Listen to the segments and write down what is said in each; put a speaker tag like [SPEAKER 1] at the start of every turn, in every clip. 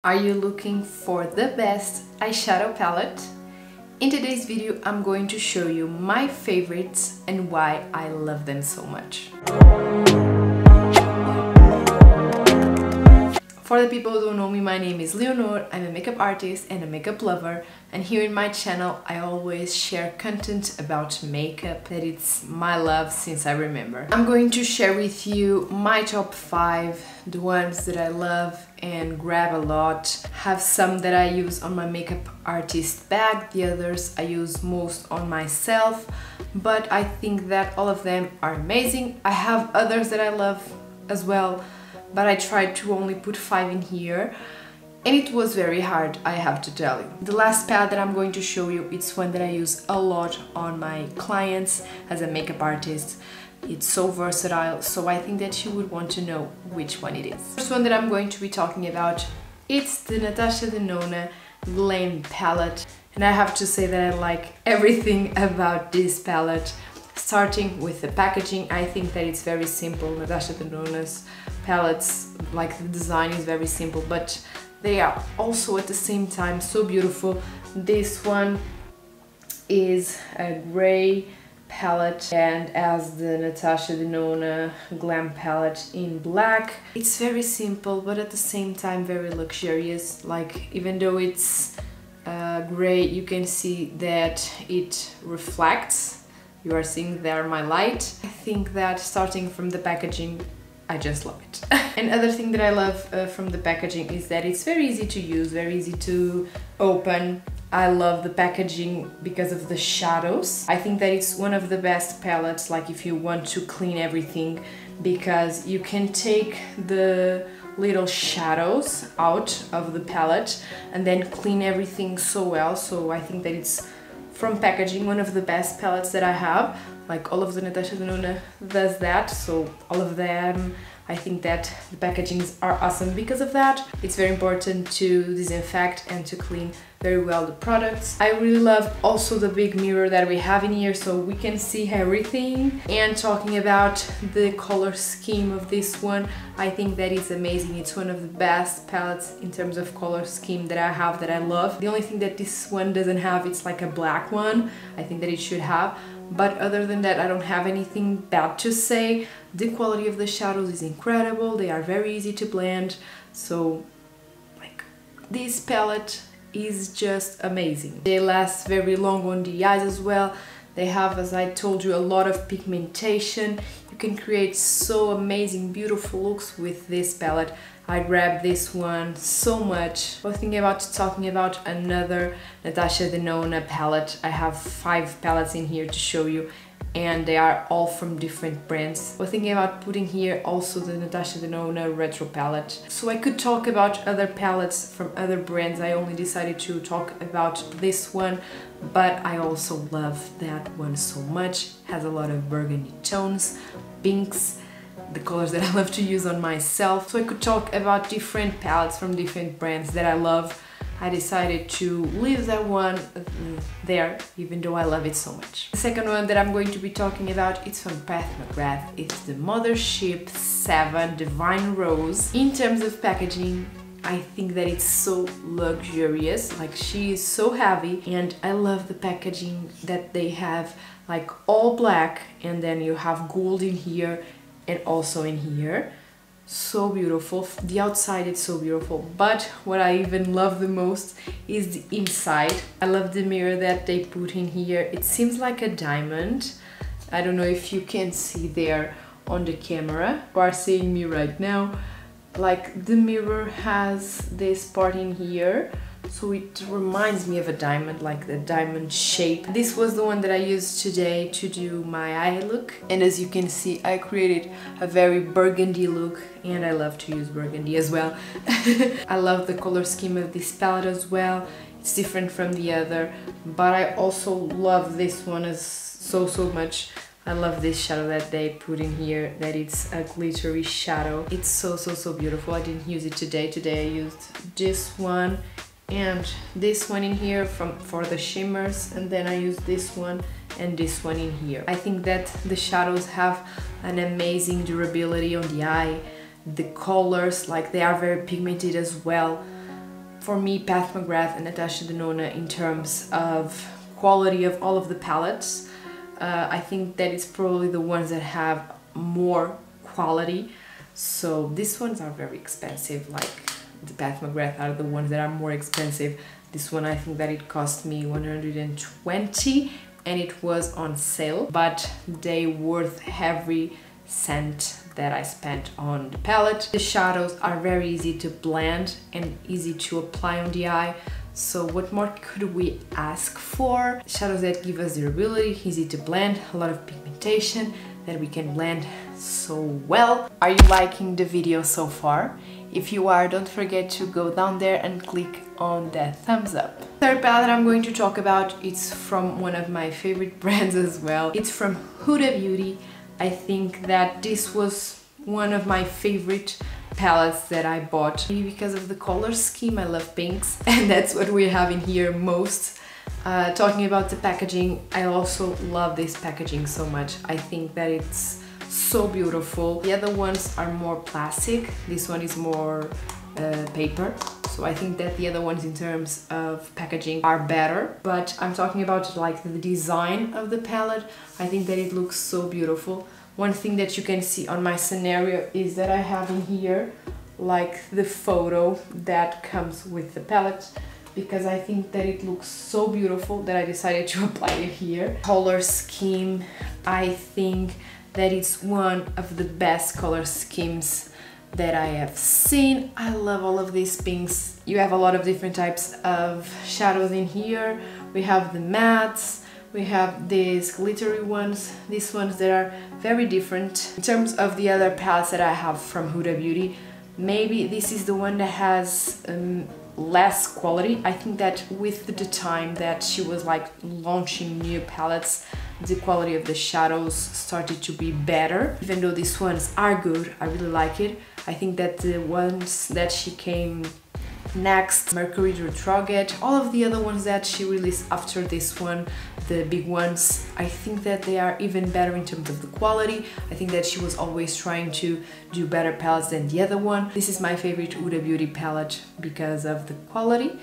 [SPEAKER 1] Are you looking for the best eyeshadow palette? In today's video, I'm going to show you my favorites and why I love them so much. For the people who don't know me, my name is Leonor. I'm a makeup artist and a makeup lover, and here in my channel I always share content about makeup that it's my love since I remember. I'm going to share with you my top 5, the ones that I love and grab a lot. Have some that I use on my makeup artist bag, the others I use most on myself, but I think that all of them are amazing. I have others that I love as well, but I tried to only put 5 in here, and it was very hard, I have to tell you. The last palette that I'm going to show you, it's one that I use a lot on my clients as a makeup artist. It's so versatile, so I think that you would want to know which one it is. The first one that I'm going to be talking about, it's the Natasha Denona Glam palette, and I have to say that I like everything about this palette. Starting with the packaging, I think that it's very simple. Natasha Denona's palettes, like the design is very simple, but they are also at the same time so beautiful. This one is a gray palette and as the Natasha Denona Glam palette in black. It's very simple, but at the same time very luxurious. Like, even though it's gray, you can see that it reflects. You are seeing there my light. I think that starting from the packaging, I just love it. Another thing that I love from the packaging is that it's very easy to use, very easy to open. I love the packaging because of the shadows. I think that it's one of the best palettes, like if you want to clean everything, because you can take the little shadows out of the palette and then clean everything so well. So I think that it's, from packaging, one of the best palettes that I have. Like, all of the Natasha Denona does that, so all of them, I think that the packagings are awesome because of that. It's very important to disinfect and to clean very well the products. I really love also the big mirror that we have in here, so we can see everything. And talking about the color scheme of this one, I think that is amazing. It's one of the best palettes in terms of color scheme that I have, that I love. The only thing that this one doesn't have, it's like a black one. I think that it should have. But other than that, I don't have anything bad to say. The quality of the shadows is incredible. They are very easy to blend. So, like, this palette is just amazing. They last very long on the eyes as well. They have, as I told you, a lot of pigmentation. You can create so amazing, beautiful looks with this palette. I grabbed this one so much. I was thinking about talking about another Natasha Denona palette. I have 5 palettes in here to show you, and they are all from different brands. I was thinking about putting here also the Natasha Denona Retro palette. So I could talk about other palettes from other brands. I only decided to talk about this one, but I also love that one so much. It has a lot of burgundy tones, pinks, the colors that I love to use on myself. So I could talk about different palettes from different brands that I love. I decided to leave that one there, even though I love it so much. The second one that I'm going to be talking about, it's from Pat McGrath. It's the Mothership 7 Divine Rose. In terms of packaging, I think that it's so luxurious. Like, she is so heavy, and I love the packaging that they have, like all black, and then you have gold in here and also in here. So beautiful. The outside is so beautiful, but what I even love the most is the inside. I love the mirror that they put in here. It seems like a diamond. I don't know if you can see there on the camera. You are seeing me right now. Like, the mirror has this part in here, so it reminds me of a diamond, like the diamond shape. This was the one that I used today to do my eye look, and as you can see, I created a very burgundy look, and I love to use burgundy as well. I love the color scheme of this palette as well. It's different from the other, but I also love this one as so much. I love this shadow that they put in here, that it's a glittery shadow. It's so beautiful. I didn't use it today. Today I used this one and this one in here for the shimmers, and then I use this one and this one in here. I think that the shadows have an amazing durability on the eye. The colors, like, they are very pigmented as well. for me, Pat McGrath and Natasha Denona, in terms of quality of all of the palettes, I think that it's probably the ones that have more quality. So these ones are very expensive, like the Pat McGrath are the ones that are more expensive. This one, I think that it cost me 120 and it was on sale, but they worth every cent that I spent on the palette. The shadows are very easy to blend and easy to apply on the eye. So what more could we ask for? Shadows that give us durability, easy to blend, a lot of pigmentation that we can blend so well. Are you liking the video so far? If you are, don't forget to go down there and click on that thumbs up. Third palette I'm going to talk about, it's from one of my favorite brands as well. It's from Huda Beauty. I think that this was one of my favorite palettes that I bought. Maybe because of the color scheme, I love pinks, and that's what we have in here most. Talking about the packaging, I also love this packaging so much. I think that it's so beautiful. The other ones are more plastic, this one is more paper. So I think that the other ones in terms of packaging are better, but I'm talking about like the design of the palette. I think that it looks so beautiful. One thing that you can see on my scenario is that I have in here like the photo that comes with the palette, because I think that it looks so beautiful that I decided to apply it here. Color scheme, I think that it's one of the best color schemes that I have seen. I love all of these pinks. You have a lot of different types of shadows in here. We have the mattes, we have these glittery ones, these ones that are very different. In terms of the other palettes that I have from Huda Beauty, maybe this is the one that has less quality. I think that with the time that she was like launching new palettes, the quality of the shadows started to be better. Even though these ones are good, I really like it. I think that the ones that she came next, Mercury Retrograde, all of the other ones that she released after this one, the big ones, I think that they are even better in terms of the quality. I think that she was always trying to do better palettes than the other one. This is my favorite Huda Beauty palette because of the quality,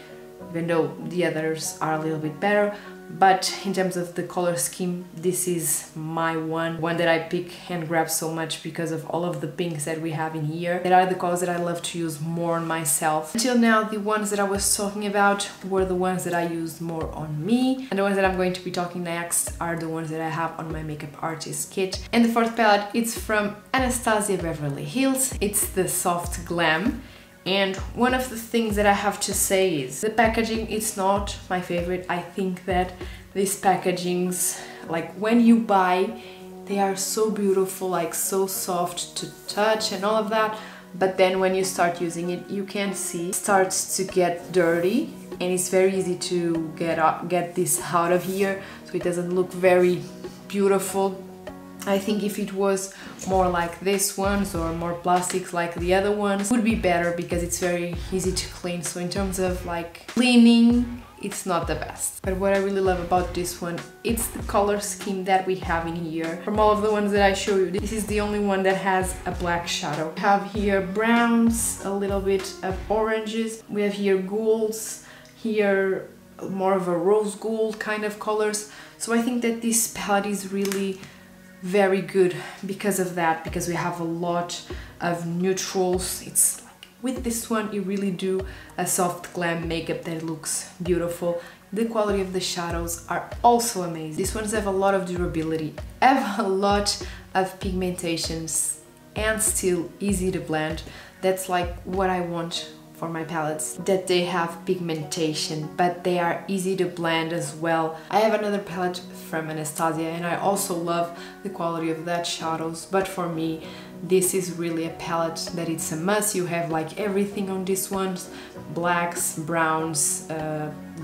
[SPEAKER 1] even though the others are a little bit better. But in terms of the color scheme, this is my one that I pick and grab so much because of all of the pinks that we have in here. That are the colors that I love to use more on myself. Until now, the ones that I was talking about were the ones that I used more on me, and the ones that I'm going to be talking next are the ones that I have on my makeup artist kit. And the fourth palette, it's from Anastasia Beverly Hills. It's the Soft Glam. And one of the things that I have to say is the packaging, it's not my favorite. I think that these packagings, like when you buy, they are so beautiful, like so soft to touch and all of that. But then when you start using it, you can see it starts to get dirty, and it's very easy to get this out of here, so it doesn't look very beautiful. I think if it was more like this ones or more plastics like the other ones, would be better because it's very easy to clean. So in terms of like cleaning, it's not the best. But what I really love about this one, it's the color scheme that we have in here. From all of the ones that I show you, this is the only one that has a black shadow. We have here browns, a little bit of oranges. We have here golds, here more of a rose gold kind of colors. So I think that this palette is really very good because of that, because we have a lot of neutrals. It's like with this one you really do a soft glam makeup that looks beautiful. The quality of the shadows are also amazing. These ones have a lot of durability, have a lot of pigmentations, and still easy to blend. That's like what I want for my palettes, that they have pigmentation, but they are easy to blend as well. I have another palette from Anastasia and I also love the quality of that shadows, but for me this is really a palette that it's a must. You have like everything on these ones: blacks, browns,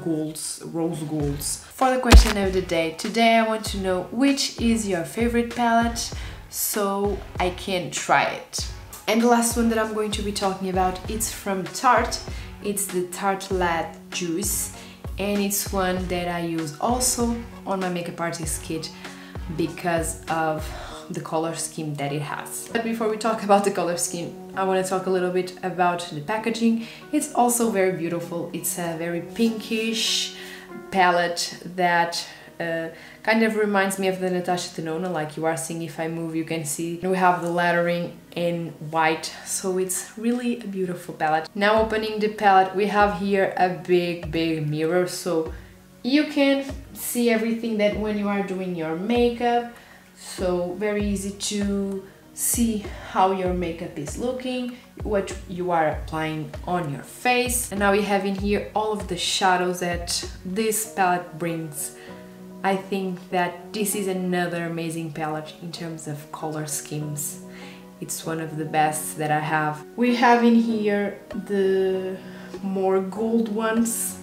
[SPEAKER 1] golds, rose golds. For the question of the day, today I want to know which is your favorite palette so I can try it. And the last one that I'm going to be talking about, it's from Tarte. It's the Tartelette Juice, and it's one that I use also on my makeup artist kit because of the color scheme that it has. But before we talk about the color scheme, I want to talk a little bit about the packaging. It's also very beautiful. It's a very pinkish palette that kind of reminds me of the Natasha Denona, like you are seeing. If I move, you can see we have the lettering in white, so it's really a beautiful palette. Now opening the palette, we have here a big mirror, so you can see everything that when you are doing your makeup, so very easy to see how your makeup is looking, what you are applying on your face. And now we have in here all of the shadows that this palette brings. I think that this is another amazing palette in terms of color schemes. It's one of the best that I have. We have in here the more gold ones,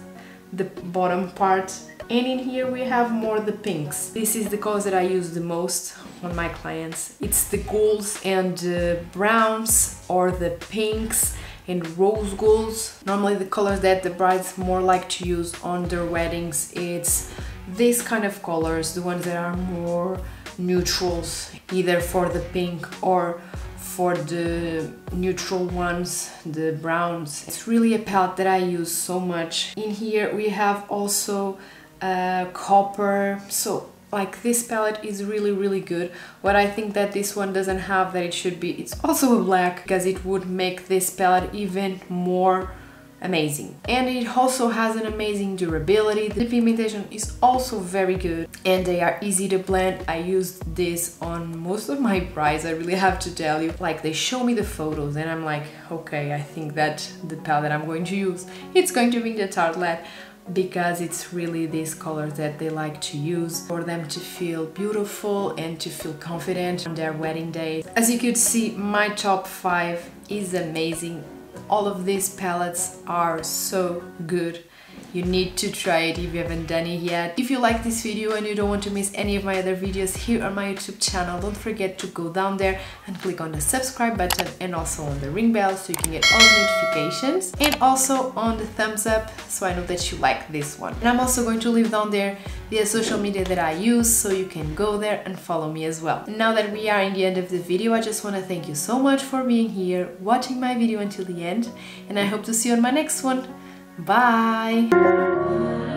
[SPEAKER 1] the bottom part, and in here we have more the pinks. This is the colors that I use the most on my clients. It's the golds and the browns, or the pinks and rose golds. Normally the colors that the brides more like to use on their weddings, it's these kind of colors, the ones that are more neutrals, either for the pink or for the neutral ones, the browns. It's really a palette that I use so much. In here we have also copper, so like this palette is really good. What I think that this one doesn't have that it should be, it's also a black, because it would make this palette even more amazing. And it also has an amazing durability. The pigmentation is also very good and they are easy to blend. I used this on most of my brides, I really have to tell you. Like, they show me the photos and I'm like, okay, I think that the palette that I'm going to use, it's going to be the Tartelette, because it's really these colors that they like to use for them to feel beautiful and to feel confident on their wedding day. As you could see, my top 5 is amazing. All of these palettes are so good. You need to try it if you haven't done it yet. If you like this video and you don't want to miss any of my other videos here on my YouTube channel, don't forget to go down there and click on the subscribe button and also on the ring bell so you can get all the notifications, and also on the thumbs up so I know that you like this one. And I'm also going to leave down there the social media that I use so you can go there and follow me as well. Now that we are in the end of the video, I just want to thank you so much for being here, watching my video until the end, and I hope to see you on my next one. Bye!